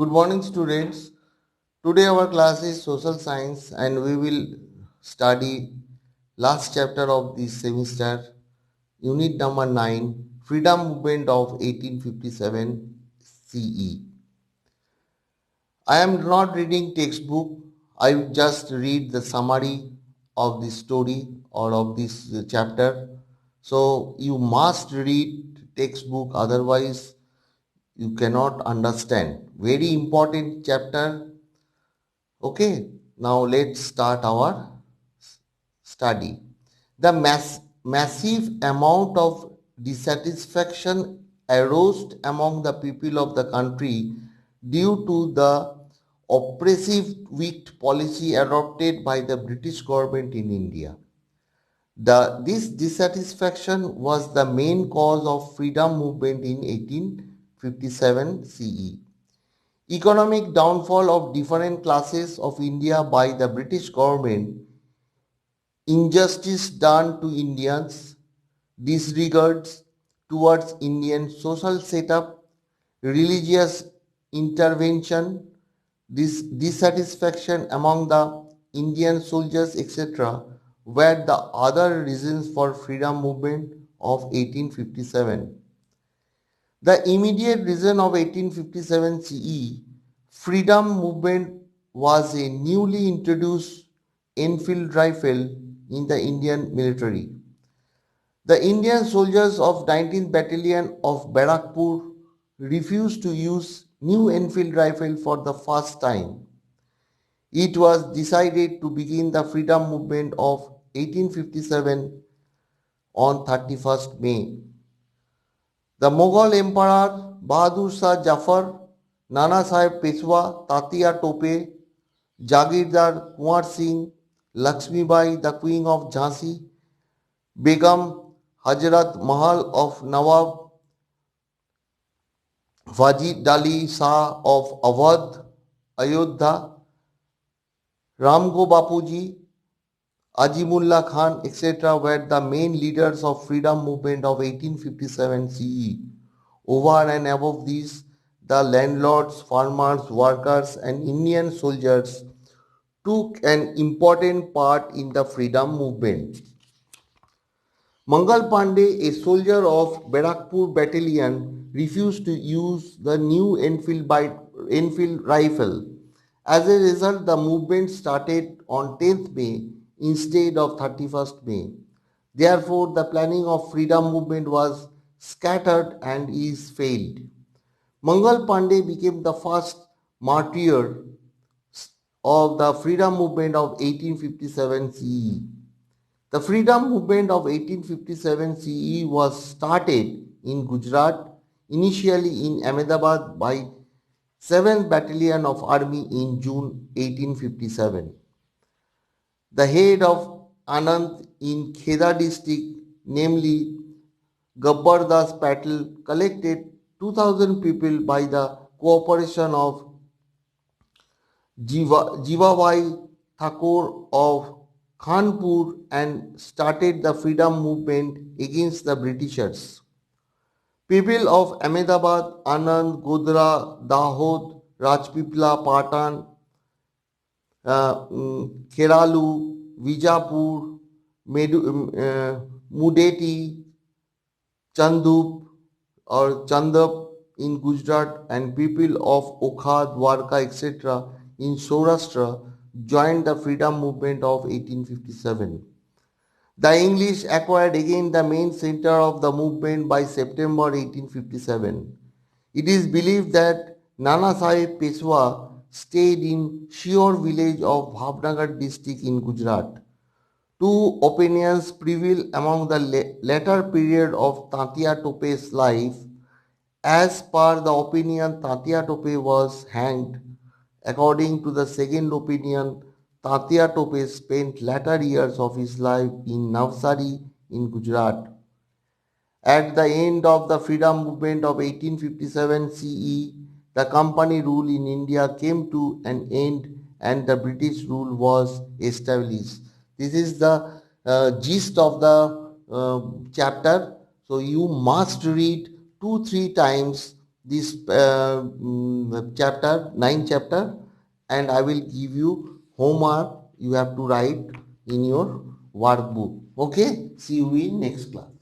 Good morning, students. Today our class is social science and we will study last chapter of this semester, unit number 9, Freedom Movement of 1857 CE. I am not reading textbook. I will just read the summary of this story or of this chapter. So you must read textbook, otherwise you cannot understand. Very important chapter. Okay, now let's start our study. The massive amount of dissatisfaction arose among the people of the country due to the oppressive weak policy adopted by the British government in India. This dissatisfaction was the main cause of freedom movement in 1857 CE. Economic downfall of different classes of India by the British government, injustice done to Indians, disregards towards Indian social setup, religious intervention, dissatisfaction among the Indian soldiers, etc., were the other reasons for freedom movement of 1857. The immediate reason of 1857 CE freedom movement was a newly introduced Enfield rifle in the Indian military. The Indian soldiers of 19th Battalion of Barakpur refused to use new Enfield rifle for the first time. It was decided to begin the freedom movement of 1857 on 31st May. The Mughal Emperor Bahadur Shah Jafar, Nana Sahib Peshwa, Tatia Tope, Jagirdar Kunwar Singh, Lakshmi Bai, the Queen of Jhansi, Begum Hazrat Mahal of Nawab Wajid Ali Shah of Awadh, Ayodhya, Ramgo Bapuji, Ajimullah Khan, etc. were the main leaders of freedom movement of 1857 CE. Over and above these, the landlords, farmers, workers and Indian soldiers took an important part in the freedom movement. Mangal Pandey, a soldier of Barakpur battalion, refused to use the new Enfield rifle. As a result, the movement started on 10th May instead of 31st May. Therefore, the planning of freedom movement was scattered and is failed. Mangal Pandey became the first martyr of the freedom movement of 1857 CE. The freedom movement of 1857 CE was started in Gujarat, initially in Ahmedabad by 7th Battalion of Army in June 1857. The head of Anand in Kheda district, namely Gabbar Das Patil, collected 2000 people by the cooperation of Jivabai Thakur of Kanpur and started the freedom movement against the Britishers. People of Ahmedabad, Anand, Godhra, Dahod, Rajpipla, Patan, Keralu, Vijapur, Mudeti, Chandup or Chandap in Gujarat and people of Okha, Dwarka, etc. in Saurashtra joined the freedom movement of 1857. The English acquired again the main center of the movement by September 1857. It is believed that Nana Sahib Peshwa stayed in Shior village of Bhavnagar district in Gujarat. Two opinions prevail among the latter period of Tatia Tope's life. As per the opinion, Tatia Tope was hanged. According to the second opinion, Tatia Tope spent latter years of his life in Navsari in Gujarat. At the end of the freedom movement of 1857 CE, the company rule in India came to an end and the British rule was established. This is the gist of the chapter. So you must read 2-3 times this chapter, 9 chapter, and I will give you homework you have to write in your workbook. Okay, see you in next class.